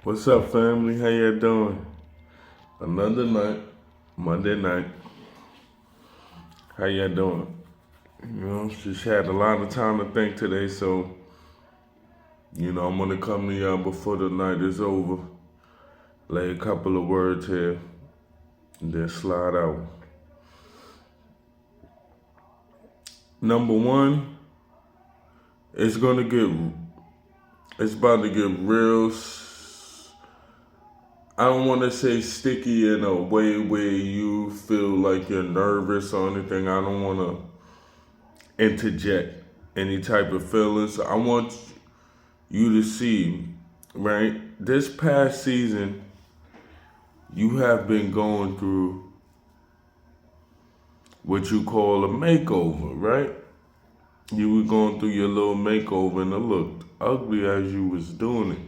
What's up, family? How you doing? Another night, Monday night. How you doing? Just had a lot of time to think today, so I'm gonna come to y'all before the night is over. Lay a couple of words here, and then slide out. Number one, it's gonna get, it's about to get real. I don't want to say sticky in a way where you feel like you're nervous or anything. I don't want to interject any type of feelings. I want you to see, right? This past season, you have been going through what you call a makeover, right? You were going through your little makeover and it looked ugly as you was doing it.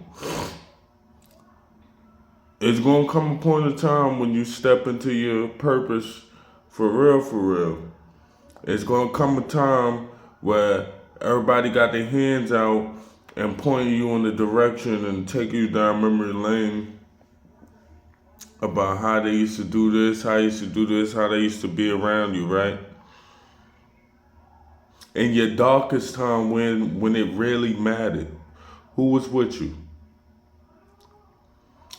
It's gonna come a point of time when you step into your purpose for real, for real. It's gonna come a time where everybody got their hands out and pointing you in the direction and take you down memory lane about how they used to do this, how they used to do this, how they used to be around you, right? In your darkest time when it really mattered, who was with you?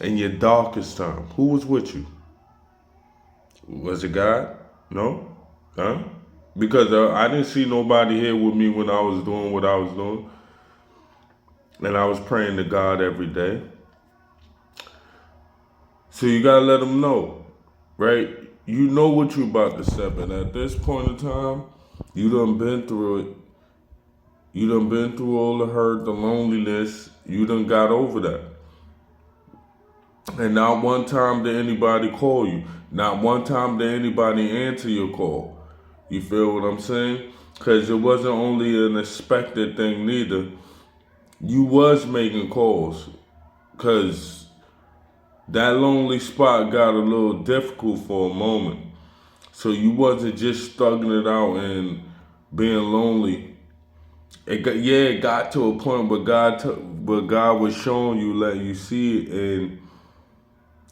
In your darkest time, who was with you? Was it God? No? Huh? Because I didn't see nobody here with me when I was doing what I was doing. And I was praying to God every day. So you gotta let them know, right? You know what you about to step in. At this point in time, you done been through it. You done been through all the hurt, the loneliness. You done got over that. And not one time did anybody call you. Not one time did anybody answer your call. You feel what I'm saying? Because it wasn't only an expected thing neither. You was making calls. Because that lonely spot got a little difficult for a moment. So you wasn't just thugging it out and being lonely. It got to a point where God was showing you, letting you see it, and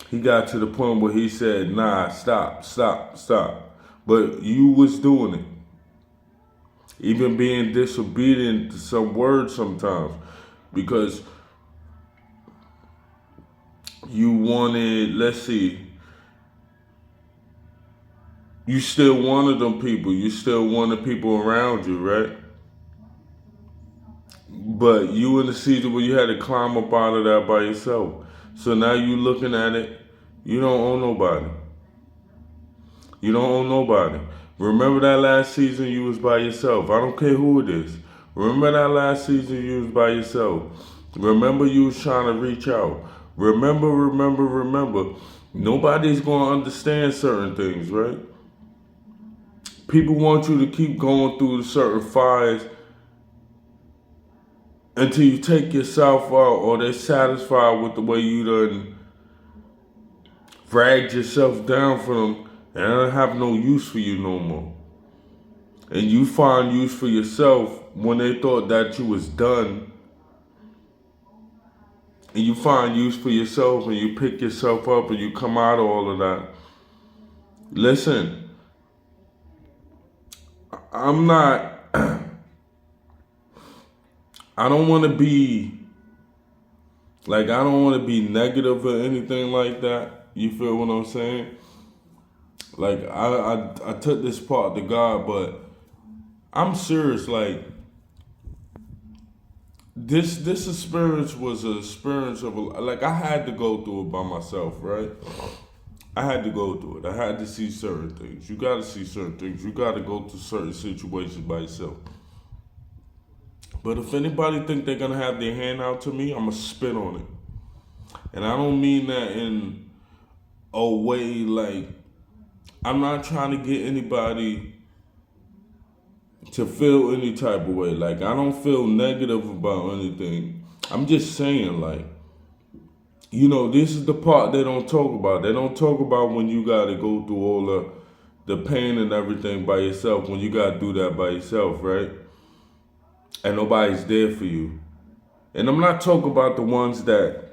he got to the point where he said, nah, stop. But you was doing it. Even being disobedient to some words sometimes. Because you wanted, let's see, you still wanted them people. You still wanted people around you, right? But you in the season where you had to climb up out of that by yourself. So now you looking at it, you don't own nobody. You don't own nobody. Remember that last season you was by yourself. I don't care who it is. Remember that last season you was by yourself. Remember you was trying to reach out. Remember. Nobody's going to understand certain things, right? People want you to keep going through certain fires until you take yourself out or they're satisfied with the way you done dragged yourself down for them and I don't have no use for you no more. And you find use for yourself when they thought that you was done. And you find use for yourself and you pick yourself up and you come out of all of that. Listen, I'm not, I don't want to be, I don't want to be negative or anything like that. You feel what I'm saying? I took this part to God, but I'm serious. This experience was an experience of I had to go through it by myself, right? I had to go through it. I had to see certain things. You got to see certain things. You got to go through certain situations by yourself. But if anybody think they're gonna have their hand out to me, I'ma spit on it. And I don't mean that in a way I'm not trying to get anybody to feel any type of way. I don't feel negative about anything. I'm just saying, this is the part they don't talk about. They don't talk about when you gotta go through all the pain and everything by yourself, when you gotta do that by yourself, right? And nobody's there for you. And I'm not talking about the ones that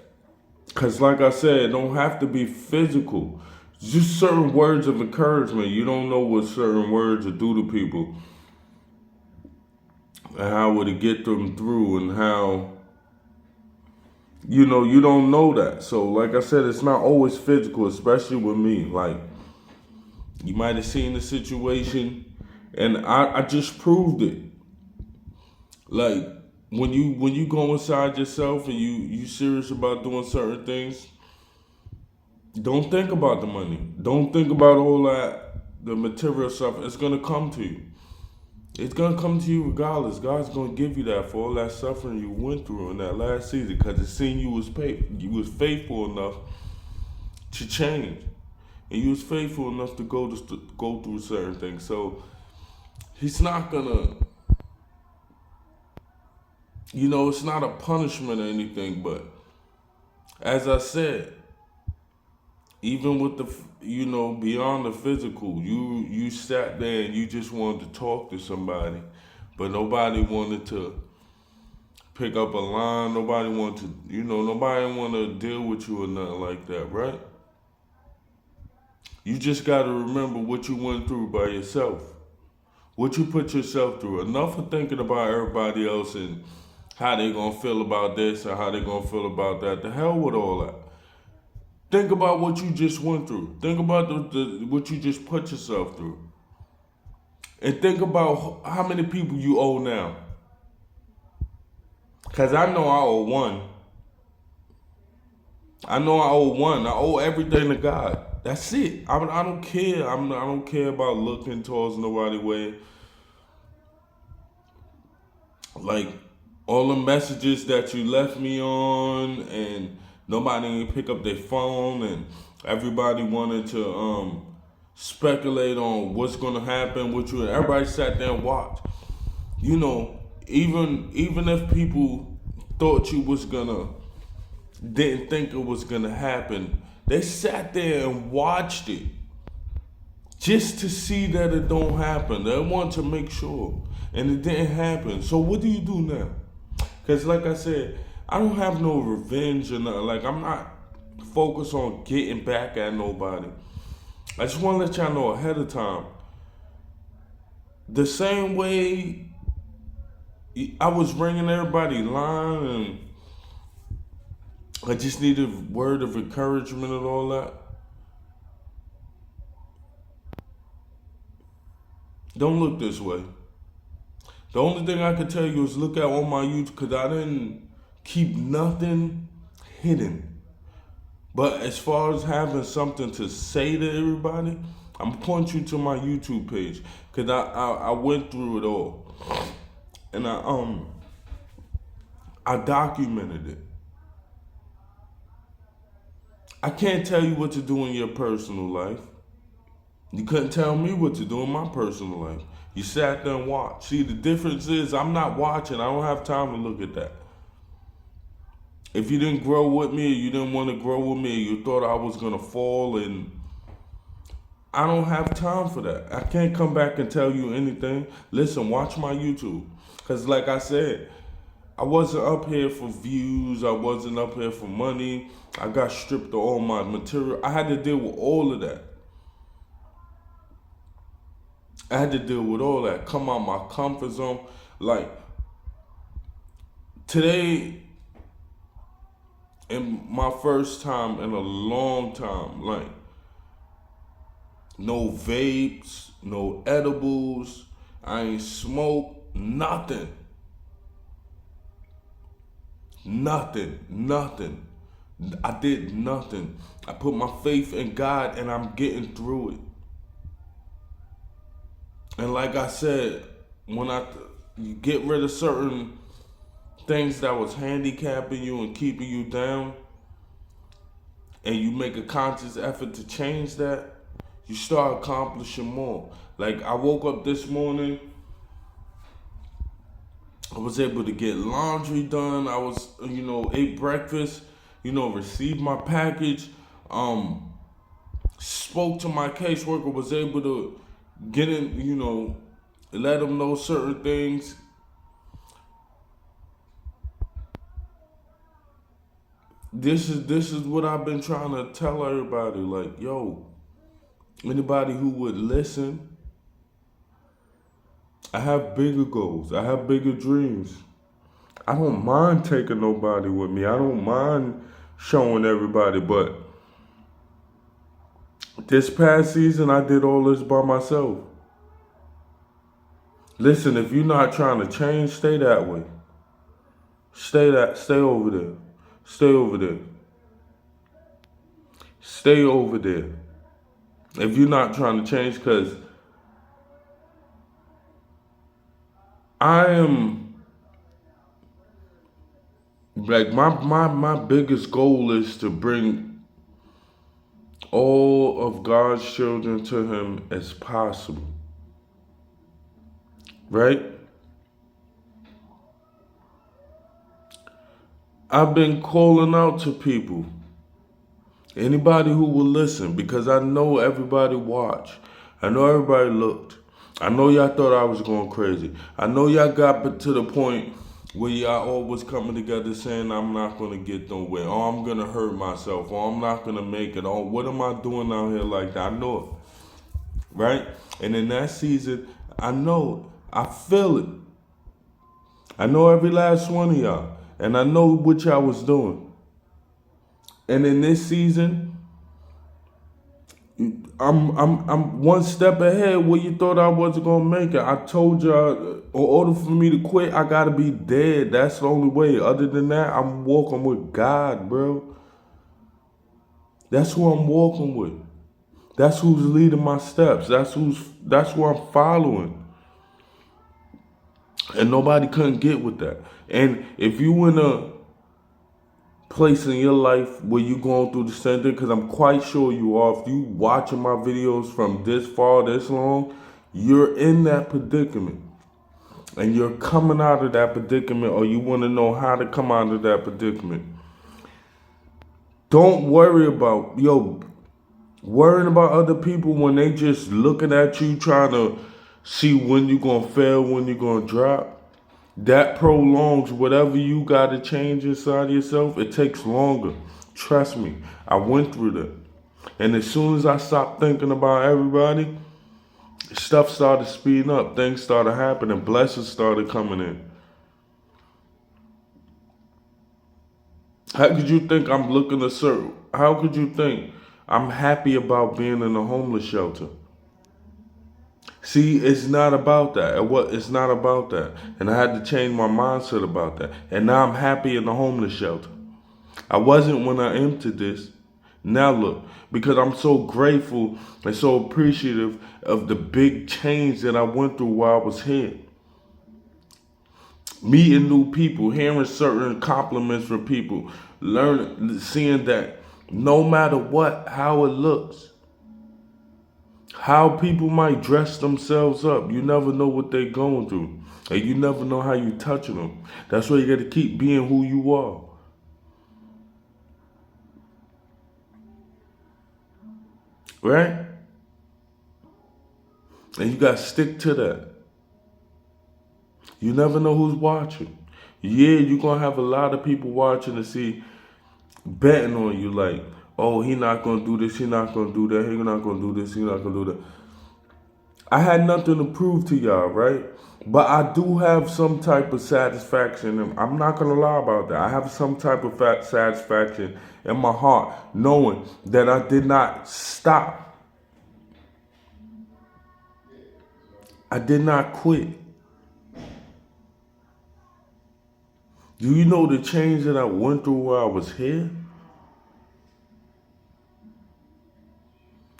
Because, like I said, it don't have to be physical. Just certain words of encouragement. You don't know what certain words will do to people and how would it get them through and how, you don't know that. So, like I said, it's not always physical, especially with me. Like, you might have seen the situation and I just proved it. Like, when you go inside yourself and you serious about doing certain things, don't think about the money. Don't think about all that, the material stuff. It's gonna come to you. It's gonna come to you regardless. God's gonna give you that for all that suffering you went through in that last season, because it seen you was faithful enough to change, and you was faithful enough to go through certain things. So He's not gonna, it's not a punishment or anything. But as I said, even with the, beyond the physical, you sat there and you just wanted to talk to somebody, but nobody wanted to pick up a line. Nobody wanted to, nobody want to deal with you or nothing like that, right? You just got to remember what you went through by yourself, what you put yourself through. Enough of thinking about everybody else and how they gonna feel about this or how they gonna feel about that. The hell with all that. Think about what you just went through. Think about what you just put yourself through. And think about how many people you owe now. Because I know I owe one. I know I owe one. I owe everything to God. That's it. I don't care. I don't care about looking towards nobody way. Like, all the messages that you left me on and nobody didn't pick up their phone and everybody wanted to speculate on what's gonna happen with you, and everybody sat there and watched. Even if people thought you was gonna didn't think it was gonna happen, they sat there and watched it just to see that it don't happen. They want to make sure, and it didn't happen. So what do you do now? Because like I said, I don't have no revenge or nothing. Like, I'm not focused on getting back at nobody. I just want to let y'all know ahead of time. The same way I was bringing everybody line and I just needed a word of encouragement and all that. Don't look this way. The only thing I can tell you is look at on my YouTube, because I didn't keep nothing hidden. But as far as having something to say to everybody, I'm gonna point you to my YouTube page, because I went through it all, and I documented it. I can't tell you what to do in your personal life. You couldn't tell me what to do in my personal life. You sat there and watched. See, the difference is I'm not watching. I don't have time to look at that. If you didn't grow with me, or you didn't want to grow with me, you thought I was going to fall, and I don't have time for that. I can't come back and tell you anything. Listen, watch my YouTube. Because like I said, I wasn't up here for views. I wasn't up here for money. I got stripped of all my material. I had to deal with all of that. I had to deal with all that. Come out my comfort zone. Like, today, in my first time in a long time, like, no vapes, no edibles, I ain't smoked, nothing. Nothing. I did nothing. I put my faith in God and I'm getting through it. And like I said, when you get rid of certain things that was handicapping you and keeping you down, and you make a conscious effort to change that, you start accomplishing more. Like, I woke up this morning, I was able to get laundry done. I was, ate breakfast, received my package, spoke to my caseworker, was able to get in, let them know certain things. This is what I've been trying to tell everybody. Like, yo, anybody who would listen, I have bigger goals. I have bigger dreams. I don't mind taking nobody with me. I don't mind showing everybody. But this past season, I did all this by myself. Listen, if you're not trying to change, stay that way. Stay over there. Stay over there. Stay over there. If you're not trying to change, because I am like my biggest goal is to bring all of God's children to him as possible. Right? I've been calling out to people. Anybody who will listen, because I know everybody watched. I know everybody looked. I know y'all thought I was going crazy. I know y'all got to the point where y'all all was coming together saying I'm not going to get nowhere. Oh, I'm going to hurt myself. Or I'm not going to make it. Oh, what am I doing out here like that? I know it. Right? And in that season, I know it. I feel it. I know every last one of y'all. And I know what y'all was doing. And in this season, I'm one step ahead where you thought I wasn't gonna make it. I told y'all, in order for me to quit, I gotta be dead. That's the only way. Other than that, I'm walking with God, bro. That's who I'm walking with. That's who's leading my steps. That's who I'm following. And nobody couldn't get with that. And if you in a place in your life where you going through the same thing, because I'm quite sure you are. If you watching my videos from this far, this long, you're in that predicament. And you're coming out of that predicament, or you want to know how to come out of that predicament. Don't worry about, worrying about other people when they just looking at you trying to see when you're going to fail, when you're going to drop. That prolongs whatever you got to change inside yourself. It takes longer. Trust me. I went through that. And as soon as I stopped thinking about everybody, stuff started speeding up. Things started happening. Blessings started coming in. How could you think I'm looking a certain? How could you think I'm happy about being in a homeless shelter? See, it's not about that. It's not about that. And I had to change my mindset about that. And now I'm happy in the homeless shelter. I wasn't when I entered this. Now look, because I'm so grateful and so appreciative of the big change that I went through while I was here. Meeting new people, hearing certain compliments from people, seeing that no matter what, how it looks, how people might dress themselves up. You never know what they're going through. And you never know how you touching them. That's why you got to keep being who you are. Right? And you got to stick to that. You never know who's watching. Yeah, you're going to have a lot of people watching to see, betting on you like, oh, he not going to do this, he not going to do that, he not going to do this, he not going to do that. I had nothing to prove to y'all, right? But I do have some type of satisfaction. And I'm not going to lie about that. I have some type of satisfaction in my heart knowing that I did not stop. I did not quit. Do you know the change that I went through while I was here?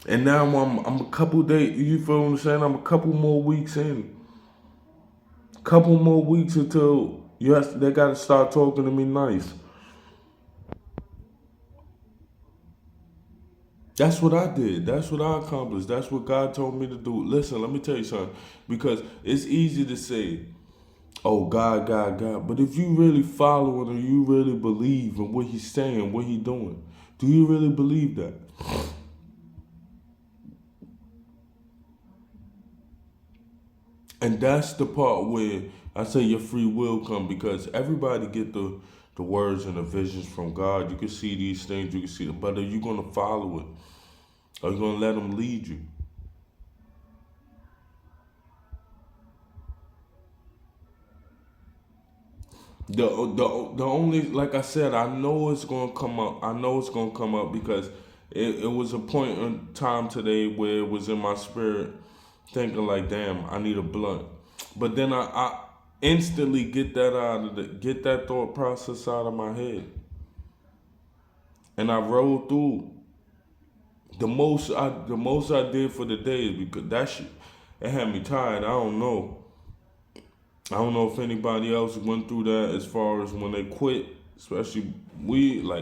And now I'm a couple days, you feel what I'm saying? I'm a couple more weeks in. Couple more weeks until they got to start talking to me nice. That's what I did. That's what I accomplished. That's what God told me to do. Listen, let me tell you something. Because it's easy to say, oh, God, God, God. But if you really follow it and you really believe in what he's saying, what he's doing, do you really believe that? And that's the part where I say your free will come, because everybody get the the words and the visions from God. You can see these things, you can see it, but are you going to follow it? Are you going to let him lead you? The only, like I said, I know it's gonna come up. I know it's gonna come up because it was a point in time today where it was in my spirit thinking like, damn, I need a blunt. But then I instantly get that out of get that thought process out of my head. And I rolled through. The most I did for the day is because that shit, it had me tired. I don't know if anybody else went through that as far as when they quit, especially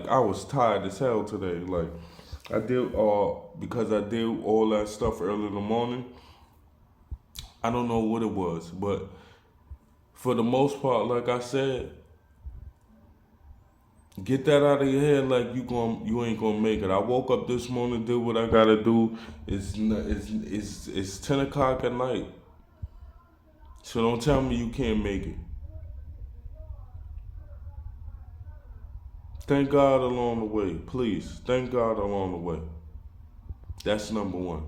I was tired as hell today. Like I did because I did all that stuff early in the morning. I don't know what it was, but for the most part, like I said, get that out of your head. Like you ain't gonna make it. I woke up this morning, did what I gotta do. It's 10 o'clock at night, so don't tell me you can't make it. Thank God along the way, please. Thank God along the way. That's number one.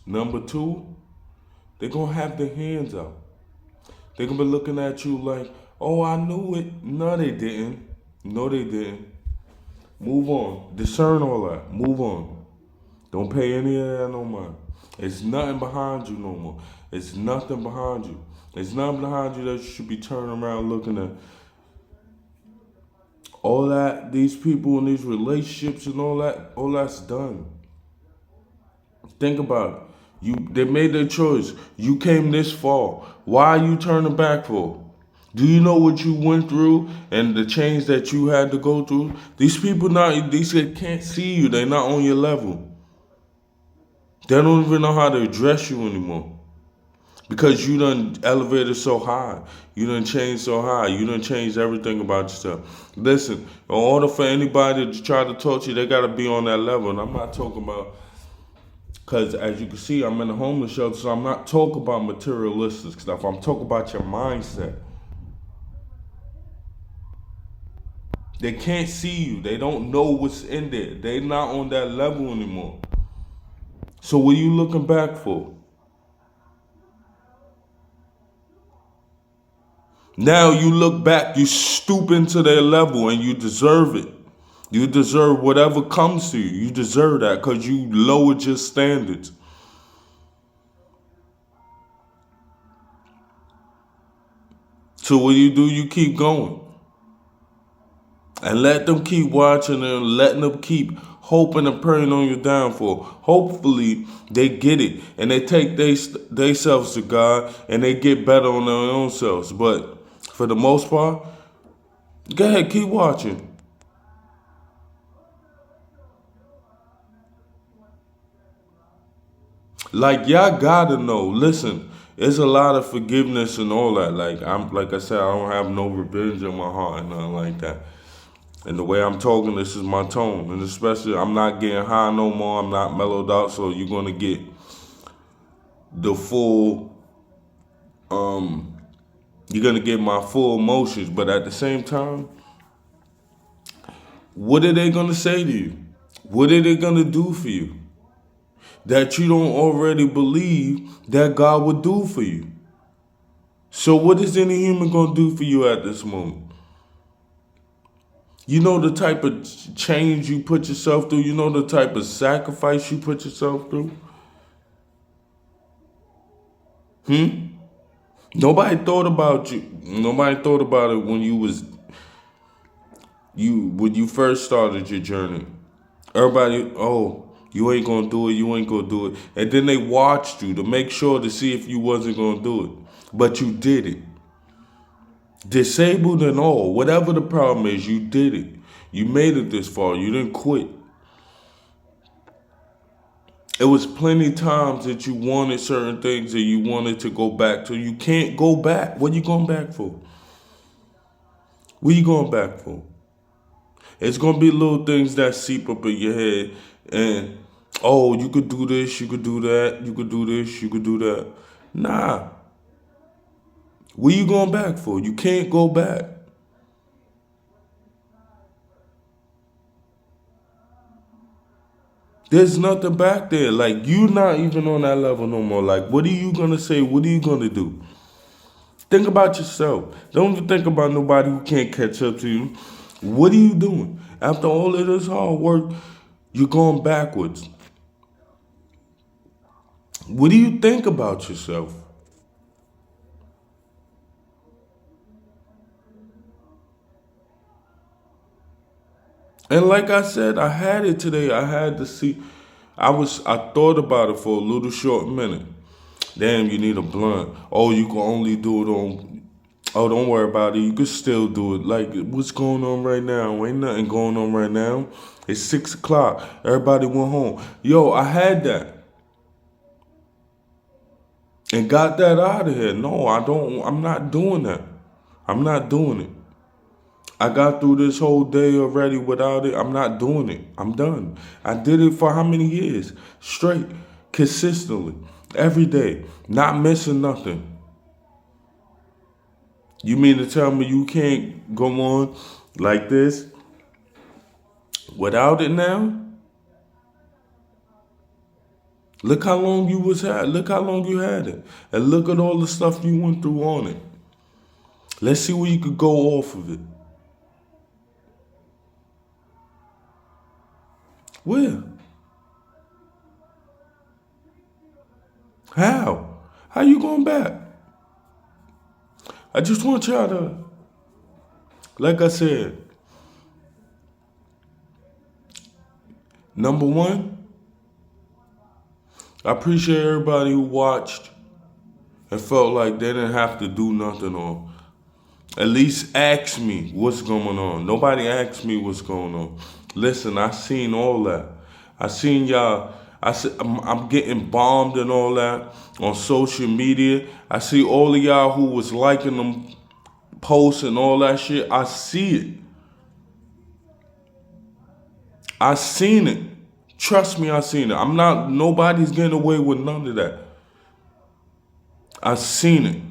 Number two, they're gonna have their hands out. They're gonna be looking at you like, oh, I knew it. No, they didn't. No, they didn't. Move on. Discern all that. Move on. Don't pay any of that no mind. It's nothing behind you no more. It's nothing behind you. It's nothing behind you that you should be turning around looking at. All that, these people in these relationships and all that's done. Think about it. They made their choice. You came this far. Why are you turning back for? Do you know what you went through and the change that you had to go through? These people can't see you. They're not on your level. They don't even know how to address you anymore. Because you done elevated so high. You done changed so high. You done changed everything about yourself. Listen, in order for anybody to try to talk to you, they got to be on that level. And I'm not talking about, because as you can see, I'm in a homeless shelter, so I'm not talking about materialistic stuff. I'm talking about your mindset. They can't see you. They don't know what's in there. They're not on that level anymore. So what are you looking back for? Now you look back, you stoop into their level and you deserve it. You deserve whatever comes to you. You deserve that because you lowered your standards. So what do? You keep going. And let them keep watching and letting them keep hoping and praying on your downfall. Hopefully they get it and they take they selves to God and they get better on their own selves. But for the most part, go ahead, keep watching. Like y'all gotta know. Listen, there's a lot of forgiveness and all that. Like I said, I don't have no revenge in my heart and nothing like that. And the way I'm talking, this is my tone. And especially, I'm not getting high no more. I'm not mellowed out, so you're gonna get the full. You're gonna get my full emotions. But at the same time, what are they gonna say to you? What are they gonna do for you that you don't already believe that God would do for you? So what is any human gonna do for you at this moment? You know the type of change you put yourself through. You know the type of sacrifice you put yourself through. Nobody thought about you. Nobody thought about it when when you first started your journey. Everybody, oh, you ain't gonna do it. You ain't gonna do it. And then they watched you to make sure to see if you wasn't gonna do it. But you did it. Disabled and all, whatever the problem is, you did it. You made it this far. You didn't quit. It was plenty times that you wanted certain things that you wanted to go back to. You can't go back. What are you going back for? What are you going back for? It's going to be little things that seep up in your head. And, oh, you could do this, you could do that, you could do this, you could do that. Nah. Where you going back for? You can't go back. There's nothing back there. Like, you not even on that level no more. Like, what are you gonna say? What are you gonna do? Think about yourself. Don't even think about nobody who can't catch up to you. What are you doing? After all of this hard work, you're going backwards. What do you think about yourself? And like I said, I had it today. I had to see. I thought about it for a little short minute. Damn, you need a blunt. Oh, you can only do it on. Oh, don't worry about it. You can still do it. Like, what's going on right now? Ain't nothing going on right now. It's 6 o'clock. Everybody went home. Yo, I had that and got that out of here. No, I don't. I'm not doing that. I'm not doing it. I got through this whole day already without it. I'm not doing it. I'm done. I did it for how many years? Straight, consistently, every day, not missing nothing. You mean to tell me you can't go on like this without it now? Look how long you was had. Look how long you had it, and look at all the stuff you went through on it. Let's see where you could go off of it. Where? How? How you going back? I just want y'all to, like I said, number one, I appreciate everybody who watched and felt like they didn't have to do nothing or at least ask me what's going on. Nobody asked me what's going on. Listen, I seen all that. I seen y'all. I'm getting bombed and all that on social media. I see all of y'all who was liking them posts and all that shit. I see it. I seen it. Trust me, I seen it. Nobody's getting away with none of that. I seen it.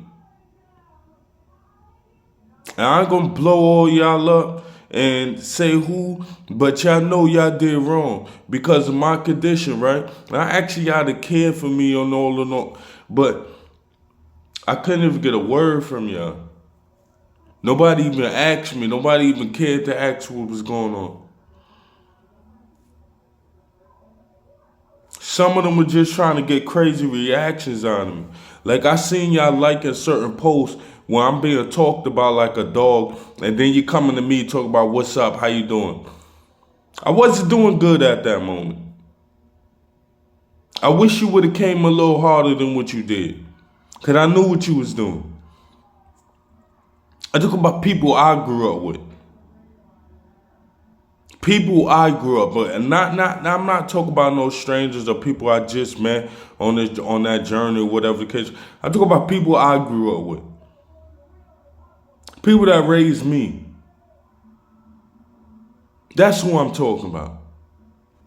And I ain't gonna blow all y'all up and say who, but y'all know y'all did wrong because of my condition, right? And I actually y'all to care for me on all and all, but I couldn't even get a word from y'all. Nobody even asked me. Nobody even cared to ask what was going on. Some of them were just trying to get crazy reactions out of me. Like I seen y'all liking certain posts where I'm being talked about like a dog, and then you coming to me talk about what's up, how you doing. I wasn't doing good at that moment. I wish you would have came a little harder than what you did, cause I knew what you was doing. I talk about people I grew up with. People I grew up with, and not I'm not talking about no strangers or people I just met on that journey, whatever the case. I talk about people I grew up with. People that raised me. That's who I'm talking about.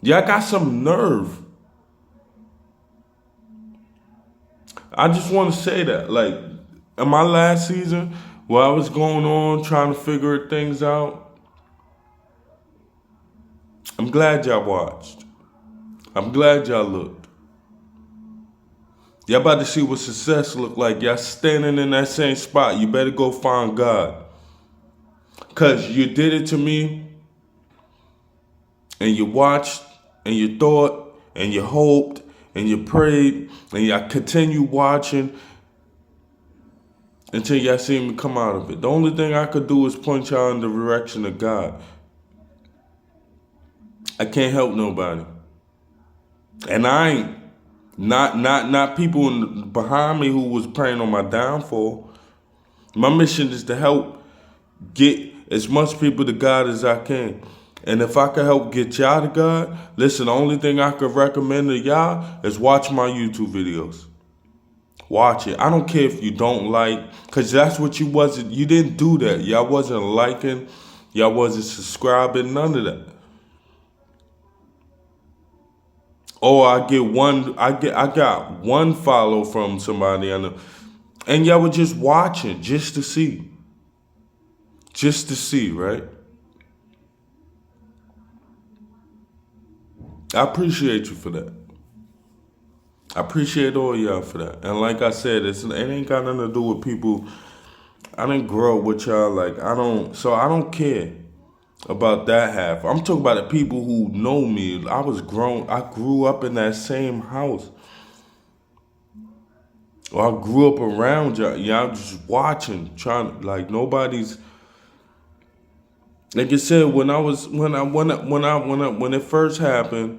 Yeah, I got some nerve. I just want to say that, like, in my last season, where I was going on trying to figure things out, I'm glad y'all watched. I'm glad y'all looked. Y'all about to see what success look like. Y'all standing in that same spot. You better go find God. Because you did it to me, and you watched, and you thought, and you hoped, and you prayed, and y'all continue watching until y'all see me come out of it. The only thing I could do is point y'all in the direction of God. I can't help nobody. And I ain't not people behind me who was praying on my downfall. My mission is to help get as much people to God as I can. And if I can help get y'all to God, listen, the only thing I could recommend to y'all is watch my YouTube videos. Watch it. I don't care if you don't like, because that's what you didn't do that. Y'all wasn't liking, y'all wasn't subscribing, none of that. Oh, I got one follow from somebody I know. And y'all were just watching just to see. Just to see, right? I appreciate you for that. I appreciate all y'all for that. And like I said, it ain't got nothing to do with people. I didn't grow up with y'all. Like, I don't care about that half. I'm talking about the people who know me. I grew up in that same house. Or I grew up around y'all. Y'all just watching, trying, like nobody's. Like I said, when it first happened,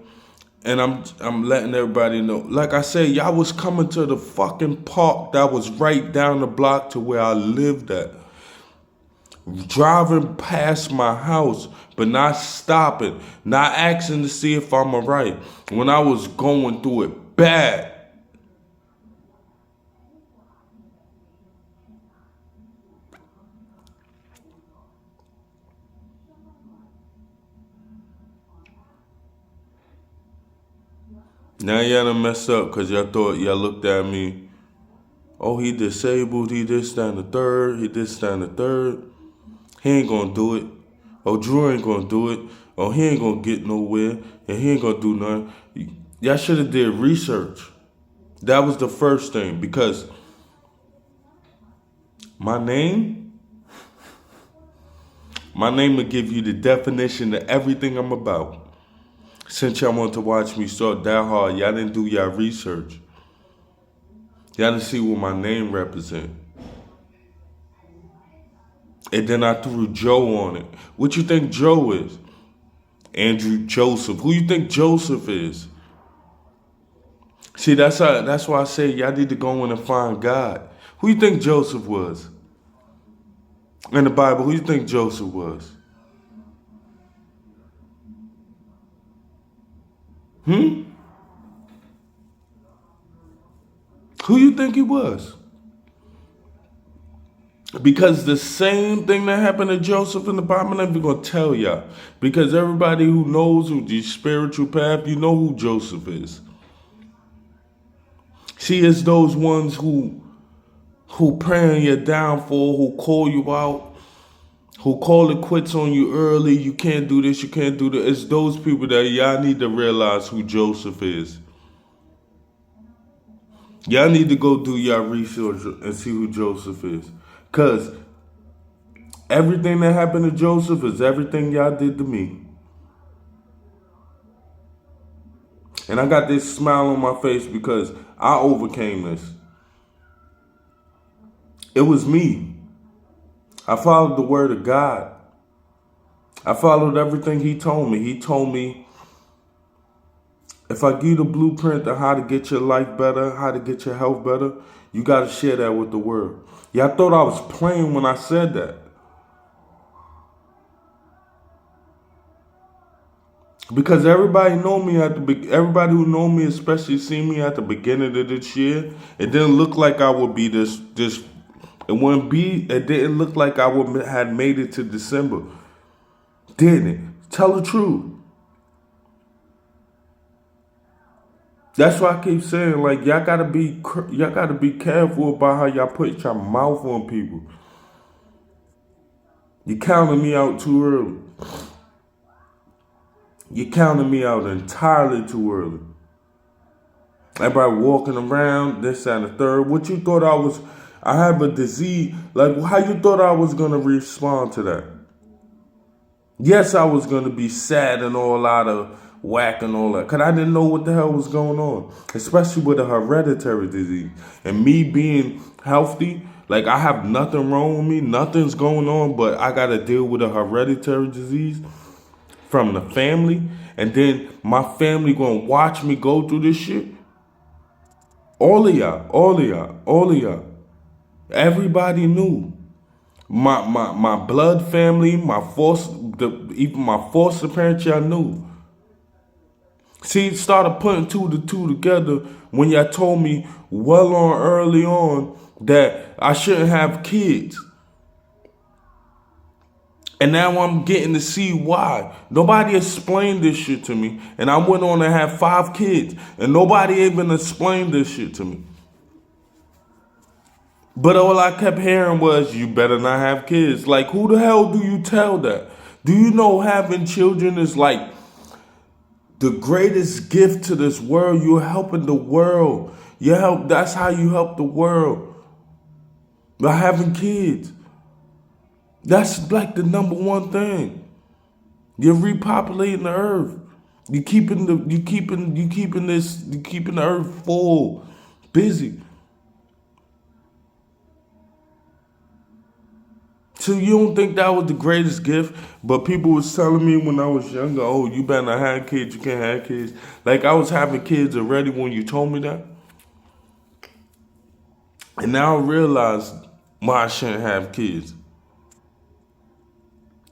and I'm letting everybody know. Like I said, y'all was coming to the fucking park that was right down the block to where I lived at. Driving past my house, but not stopping, not asking to see if I'm alright. When I was going through it bad. Now y'all done messed up because y'all thought y'all looked at me. Oh, he disabled, he this, that, and the third, he this, that, and the third. He ain't gonna do it. Oh, Drew ain't gonna do it. Oh, he ain't gonna get nowhere. And he ain't gonna do nothing. Y'all should have did research. That was the first thing. Because my name will give you the definition of everything I'm about. Since y'all want to watch me start that hard, y'all didn't do y'all research. Y'all didn't see what my name represent. And then I threw Joe on it. What you think Joe is? Andrew Joseph. Who you think Joseph is? See, that's why I say y'all need to go in and find God. Who you think Joseph was? In the Bible, who you think Joseph was? Who you think he was? Because the same thing that happened to Joseph in the Bible, I'm going to tell y'all. Because everybody who knows who the spiritual path, you know who Joseph is. See, it's those ones who pray on your downfall, who call you out, who call it quits on you early. You can't do this, you can't do that. It's those people that y'all need to realize who Joseph is. Y'all need to go do y'all research and see who Joseph is. Because everything that happened to Joseph is everything y'all did to me. And I got this smile on my face because I overcame this. It was me. I followed the word of God. I followed everything he told me. He told me, if I give you the blueprint on how to get your life better, how to get your health better, you got to share that with the world. Y'all thought I was playing when I said that. Because everybody know me everybody who know me, especially seen me at the beginning of this year, it didn't look like I would be this. It didn't look like I had made it to December. Didn't it? Tell the truth. That's why I keep saying, like, y'all gotta be careful about how y'all put your mouth on people. You counting me out too early. You counting me out entirely too early. Everybody walking around, this, that, and the third. What you thought I have a disease. Like, how you thought I was going to respond to that? Yes, I was going to be sad and all out of whack and all that. Because I didn't know what the hell was going on. Especially with a hereditary disease. And me being healthy, like, I have nothing wrong with me. Nothing's going on, but I got to deal with a hereditary disease from the family, and then my family gonna watch me go through this shit. All of y'all. Everybody knew. My blood family, even my foster parents, y'all knew. See, started putting two together when y'all told me early on that I shouldn't have kids. And now I'm getting to see why. Nobody explained this shit to me. And I went on to have 5 kids. And nobody even explained this shit to me. But all I kept hearing was, you better not have kids. Like, who the hell do you tell that? Do you know having children is like the greatest gift to this world? You're helping the world. That's how you help the world. By having kids. That's like the number one thing. You're repopulating the earth. You keeping the earth full, busy. So you don't think that was the greatest gift? But people was telling me when I was younger, oh, you better not have kids, you can't have kids. Like I was having kids already when you told me that. And now I realize why I shouldn't have kids.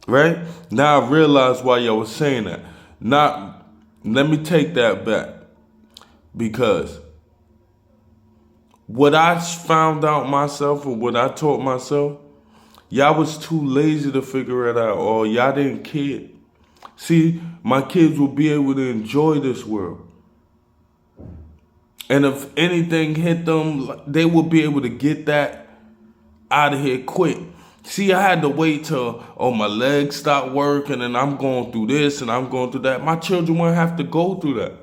Right? Now I realize why y'all was saying that. Not Let me take that back. Because what I found out myself or what I taught myself, y'all was too lazy to figure it out, or y'all didn't care. See, my kids will be able to enjoy this world. And if anything hit them, they will be able to get that out of here quick. See, I had to wait till, my legs stopped working and I'm going through this and I'm going through that. My children won't have to go through that.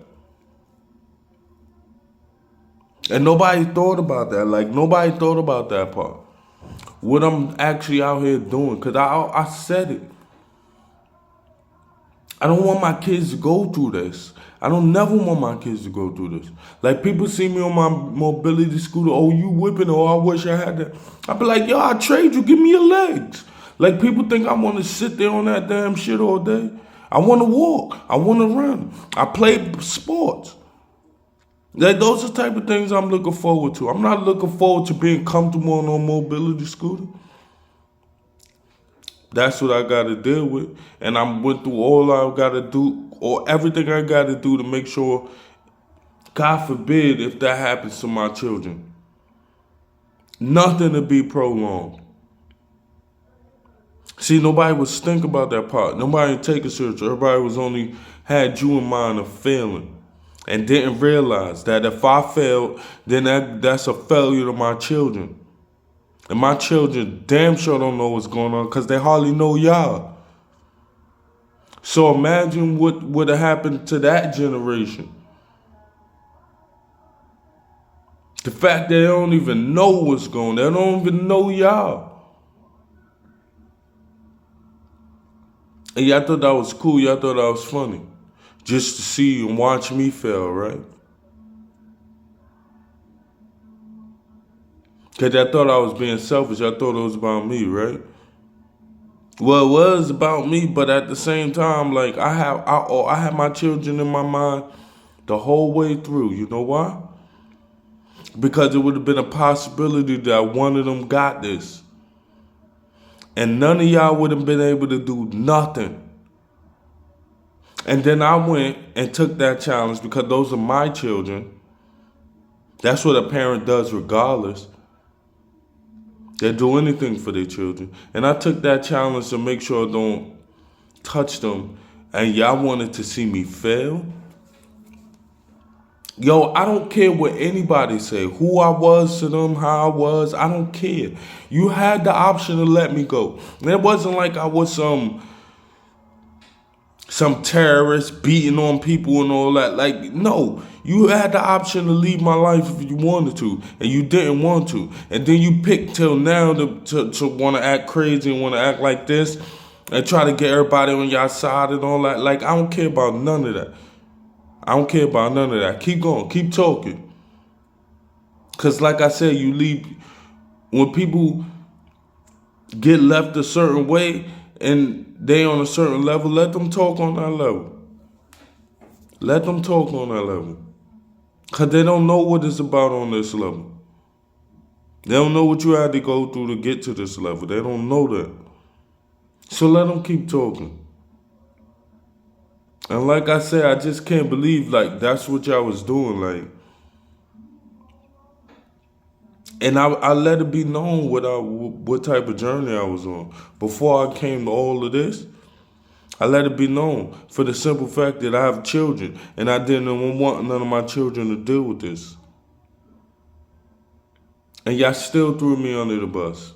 And nobody thought about that. Like, nobody thought about that part. What I'm actually out here doing. Because I said it. I don't want my kids to go through this. I don't never want my kids to go through this. Like, people see me on my mobility scooter. Oh, you whipping? Oh, I wish I had that. I be like, yo, I'll trade you. Give me your legs. Like, people think I want to sit there on that damn shit all day. I want to walk. I want to run. I play sports. Like, those are the type of things I'm looking forward to. I'm not looking forward to being comfortable on a mobility scooter. That's what I got to deal with. And I went through all I got to do, or everything I got to do to make sure, God forbid, if that happens to my children, nothing to be prolonged. See, nobody was think about that part. Nobody take it serious. Everybody was only had you in mind of failing. And didn't realize that if I failed, then that's a failure to my children. And my children damn sure don't know what's going on because they hardly know y'all. So imagine what would have happened to that generation. The fact that they don't even know what's going on. They don't even know y'all. And y'all thought that was cool. Y'all thought that was funny. Just to see and watch me fail, right? Because I thought I was being selfish. I thought it was about me, right? Well, it was about me, but at the same time, like I had my children in my mind the whole way through. You know why? Because it would have been a possibility that one of them got this. And none of y'all would have been able to do nothing. And then I went and took that challenge because those are my children. That's what a parent does regardless. They do anything for their children. And I took that challenge to make sure I don't touch them. And y'all wanted to see me fail? Yo, I don't care what anybody say. Who I was to them, how I was, I don't care. You had the option to let me go. And it wasn't like I was some terrorist beating on people and all that. Like, no. You had the option to leave my life if you wanted to, and you didn't want to. And then you picked till now to want to act crazy and want to act like this and try to get everybody on your side and all that. Like, I don't care about none of that. I don't care about none of that. Keep going. Keep talking. Because like I said, when people get left a certain way and they on a certain level, let them talk on that level. Let them talk on that level. Because they don't know what it's about on this level. They don't know what you had to go through to get to this level. They don't know that. So let them keep talking. And like I said, I just can't believe, like, that's what y'all was doing, like. And I let it be known what type of journey I was on. Before I came to all of this, I let it be known for the simple fact that I have children. And I didn't want none of my children to deal with this. And y'all still threw me under the bus.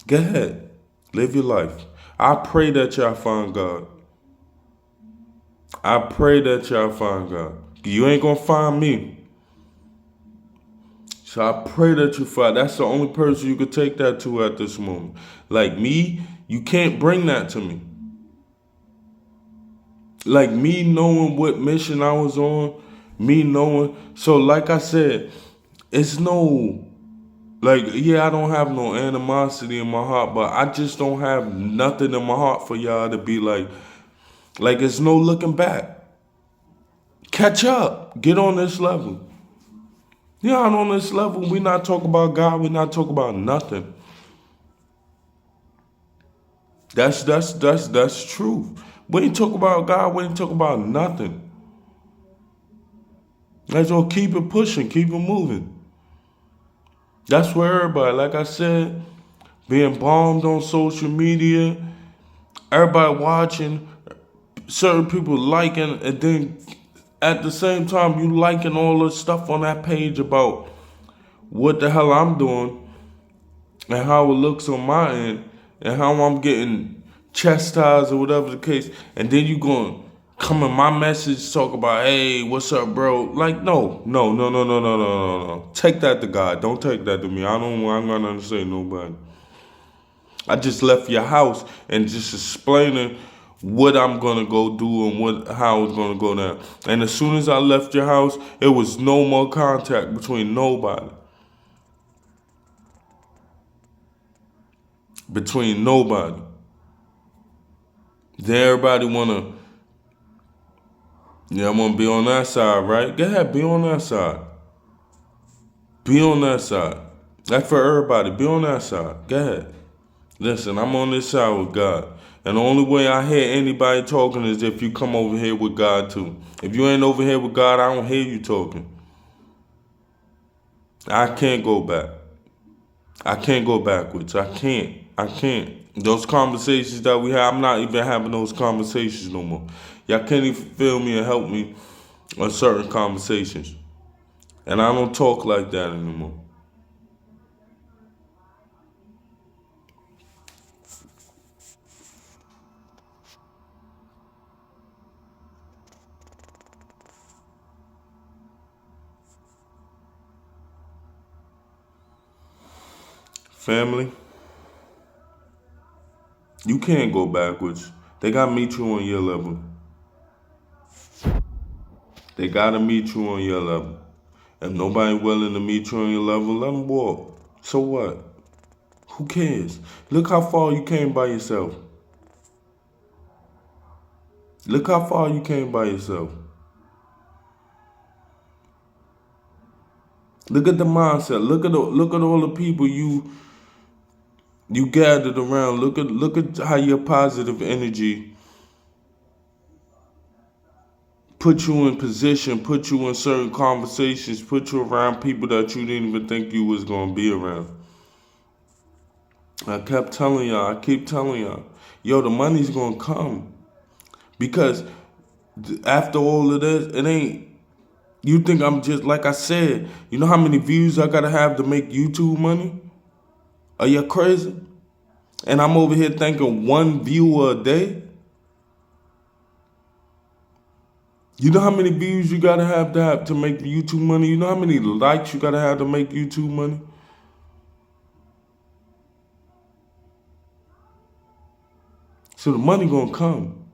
Go ahead. Live your life. I pray that y'all find God. I pray that y'all find God. You ain't gonna find me. So I pray that you find. That's the only person you could take that to at this moment. Like me, you can't bring that to me. Like me knowing what mission I was on, me knowing. So like I said, it's no, like, yeah, I don't have no animosity in my heart, but I just don't have nothing in my heart for y'all to be like it's no looking back. Catch up. Get on this level. You're not on this level. We not talk about God. We not talk about nothing. That's truth. We ain't talk about God. We ain't talk about nothing. Let's all keep it pushing, keep it moving. That's where everybody, like I said, being bombed on social media, everybody watching, certain people liking, and then at the same time you liking all the stuff on that page about what the hell I'm doing and how it looks on my end and how I'm getting chastised or whatever the case, and then you going come in my message talk about, hey, what's up, bro? Like, no. Take that to God. Don't take that to me. I'm gonna understand nobody. I just left your house and just explaining what I'm gonna go do and how it's gonna go down. And as soon as I left your house, it was no more contact between nobody. Between nobody. Then everybody wanna, yeah, I'm gonna be on that side, right? Go ahead, be on that side. Be on that side. That's for everybody. Be on that side. Go ahead. Listen, I'm on this side with God. And the only way I hear anybody talking is if you come over here with God too. If you ain't over here with God, I don't hear you talking. I can't go back. I can't go backwards. I can't. Those conversations that we have, I'm not even having those conversations no more. Y'all can't even feel me and help me on certain conversations. And I don't talk like that anymore. Family, you can't go backwards. They gotta meet you on your level. They gotta meet you on your level. If nobody willing to meet you on your level, let them walk. So what? Who cares? Look how far you came by yourself. Look how far you came by yourself. Look at the mindset. Look at all the people you gathered around. Look at how your positive energy put you in position, put you in certain conversations, put you around people that you didn't even think you was gonna be around. I kept telling y'all, I keep telling y'all, yo, the money's gonna come. Because after all of this, it ain't, you think I'm just, like I said, you know how many views I gotta have to make YouTube money? Are you crazy? And I'm over here thinking one viewer a day? You know how many views you gotta have to make YouTube money? You know how many likes you gotta have to make YouTube money? So the money gonna come.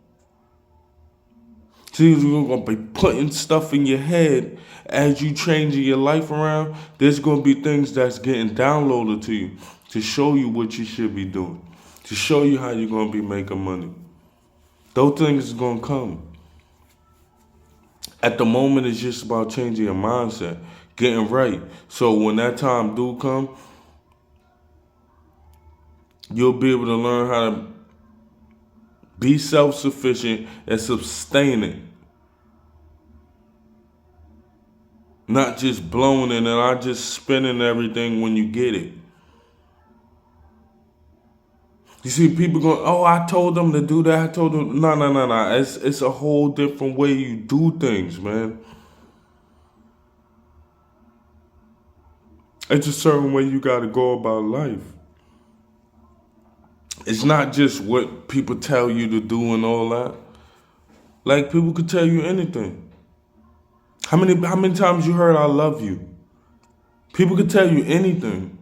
See, you're gonna be putting stuff in your head as you changing your life around. There's gonna be things that's getting downloaded to you to show you what you should be doing, to show you how you're gonna be making money. Those things is gonna come. At the moment, it's just about changing your mindset, getting right. So when that time do come, you'll be able to learn how to be self-sufficient and sustain it. Not just blowing it and not just spending everything when you get it. You see people going, oh, I told them to do that. I told them, no. It's a whole different way you do things, man. It's a certain way you got to go about life. It's not just what people tell you to do and all that. Like, people could tell you anything. How many times you heard I love you? People could tell you anything.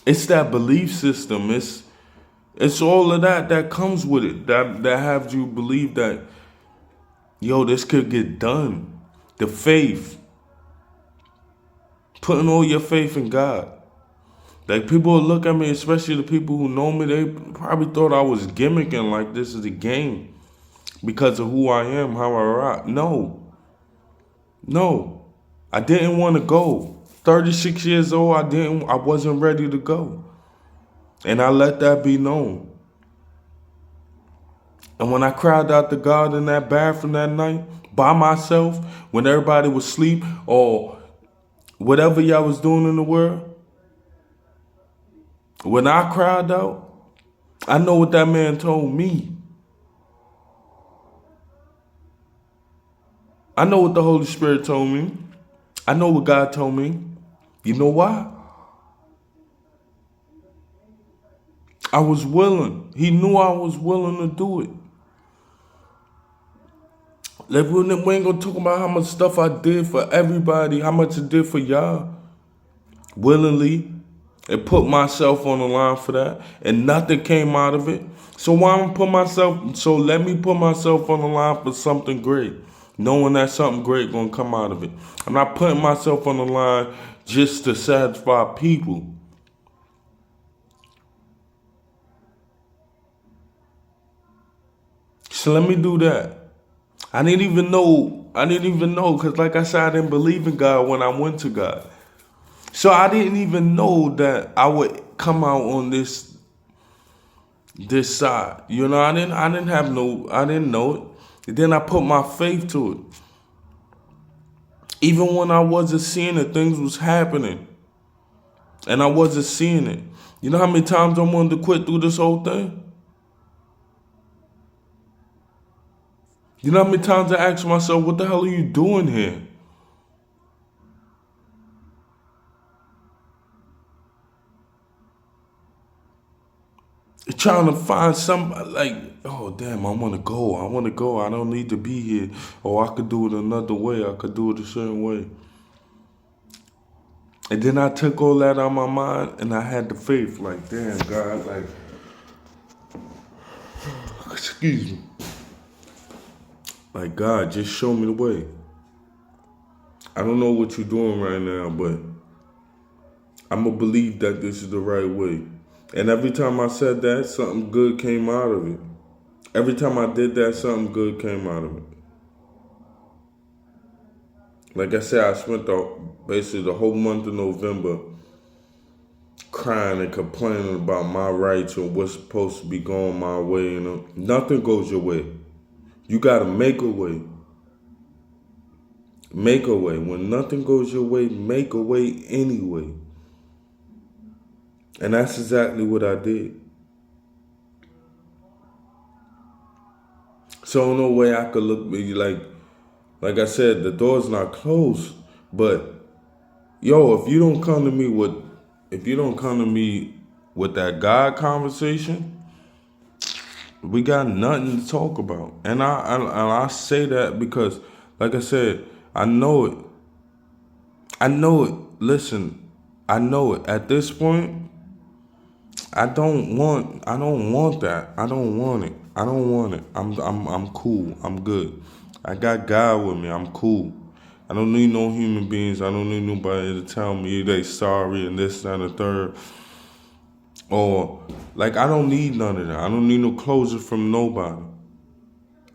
It's that belief system. It's all of that comes with it. That have you believe that, yo, this could get done. The faith. Putting all your faith in God. Like, people will look at me, especially the people who know me, they probably thought I was gimmicking like this is a game because of who I am, how I rock. No. I didn't want to go. 36 years old, I wasn't ready to go. And I let that be known. And when I cried out to God in that bathroom that night, by myself, when everybody was asleep or whatever y'all was doing in the world, when I cried out, I know what that man told me. I know what the Holy Spirit told me. I know what God told me. You know why? I was willing. He knew I was willing to do it. Like, we ain't gonna talk about how much stuff I did for everybody, how much I did for y'all. Willingly. And put myself on the line for that. And nothing came out of it. So let me put myself on the line for something great. Knowing that something great gonna come out of it. I'm not putting myself on the line just to satisfy people. So let me do that. I didn't even know, because like I said, I didn't believe in God when I went to God. So I didn't even know that I would come out on this side. You know, I didn't know it. And then I put my faith to it. Even when I wasn't seeing it, things was happening. And I wasn't seeing it. You know how many times I wanted to quit through this whole thing? You know how many times I asked myself, what the hell are you doing here? Trying to find somebody like, oh damn, I want to go. I don't need to be here. Or I could do it another way. I could do it a certain way. And then I took all that out of my mind and I had the faith. Like, damn, God, like, excuse me. Like, God, just show me the way. I don't know what you're doing right now, but I'm going to believe that this is the right way. And every time I said that, something good came out of it. Every time I did that, something good came out of it. Like I said, I spent basically the whole month of November crying and complaining about my rights and what's supposed to be going my way. You know, nothing goes your way. You got to make a way. Make a way. When nothing goes your way, make a way anyway. And that's exactly what I did. So no way I could look like I said, the door's not closed. But yo, if you don't come to me with that God conversation, we got nothing to talk about. And I say that because, like I said, I know it. Listen, I know it. At this point, I don't want that. I don't want it. I'm cool. I'm good. I got God with me. I'm cool. I don't need no human beings. I don't need nobody to tell me they sorry and this, that, and the third. Or, like, I don't need none of that. I don't need no closure from nobody.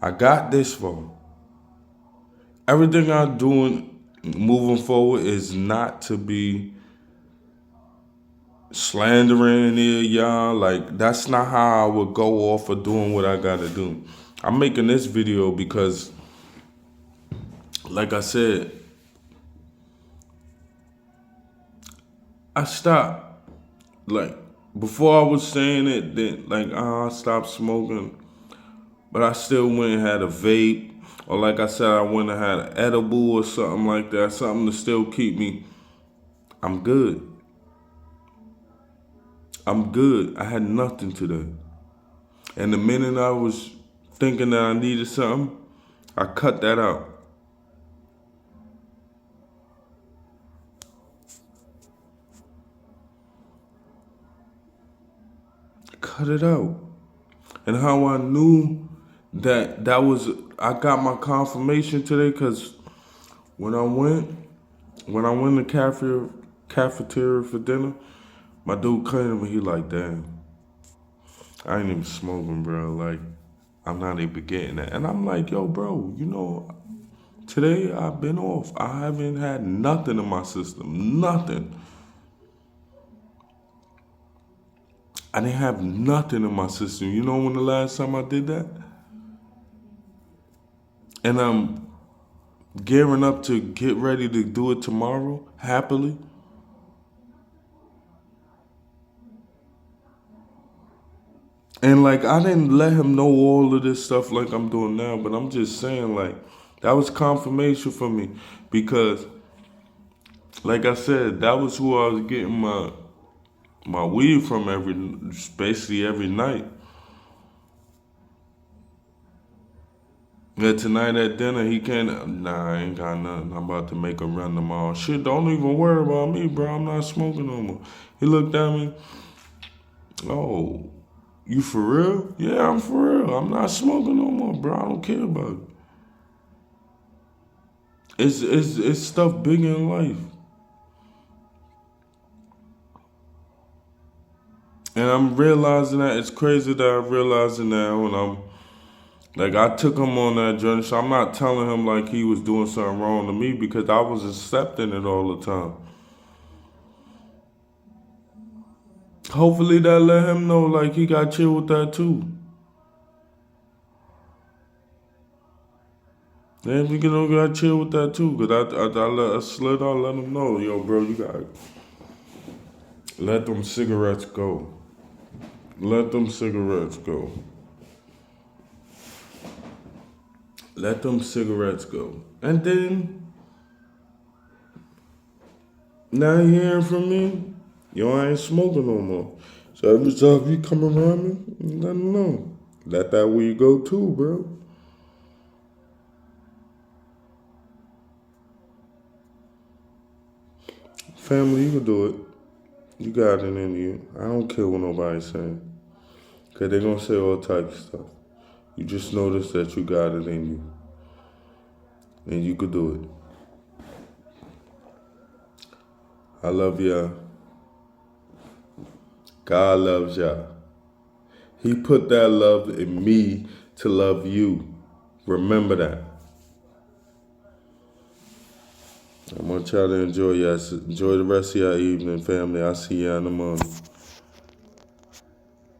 I got this far. Everything I'm doing moving forward is not to be slandering y'all. Like, that's not how I would go off of doing what I gotta do. I'm making this video because, like I said, I stopped. Like, before I was saying it, that like, I stopped smoking, but I still went and had a vape, or like I said, I went and had an edible or something like that, something to still keep me, I'm good. I'm good. I had nothing today. And the minute I was thinking that I needed something, I cut that out. Cut it out. And how I knew that was, I got my confirmation today, because when I went to cafeteria for dinner, my dude came and he like, damn, I ain't even smoking, bro. Like, I'm not even getting that. And I'm like, yo, bro, today I've been off. I haven't had nothing in my system. Nothing. I didn't have nothing in my system. You know when the last time I did that? And I'm gearing up to get ready to do it tomorrow, happily. And like, I didn't let him know all of this stuff like I'm doing now, but I'm just saying, like, that was confirmation for me, because like I said, that was who I was getting my weed from basically every night. Yeah, tonight at dinner, he can't, nah, I ain't got nothing. I'm about to make a run tomorrow. Shit, don't even worry about me, bro. I'm not smoking no more. He looked at me, oh, you for real? Yeah, I'm for real. I'm not smoking no more, bro. I don't care about it. It's stuff bigger in life. And I'm realizing that. It's crazy that I'm realizing now, and I'm like, I took him on that journey, so I'm not telling him like he was doing something wrong to me, because I was accepting it all the time. Hopefully that let him know like he got chill with that too. Then we got chill with that too, because I slid out, let him know, yo, bro, you got let them cigarettes go. Let them cigarettes go. Let them cigarettes go. And then, now you hearing from me, yo, I ain't smoking no more. So every time you come around me, let them know. Let that weed go too, bro. Family, you can do it. You got it in you. I don't care what nobody's saying. Because they're going to say all types of stuff. You just notice that you got it in you. And you could do it. I love y'all. God loves y'all. He put that love in me to love you. Remember that. I want y'all to enjoy the rest of your evening, family. I'll see y'all in the morning.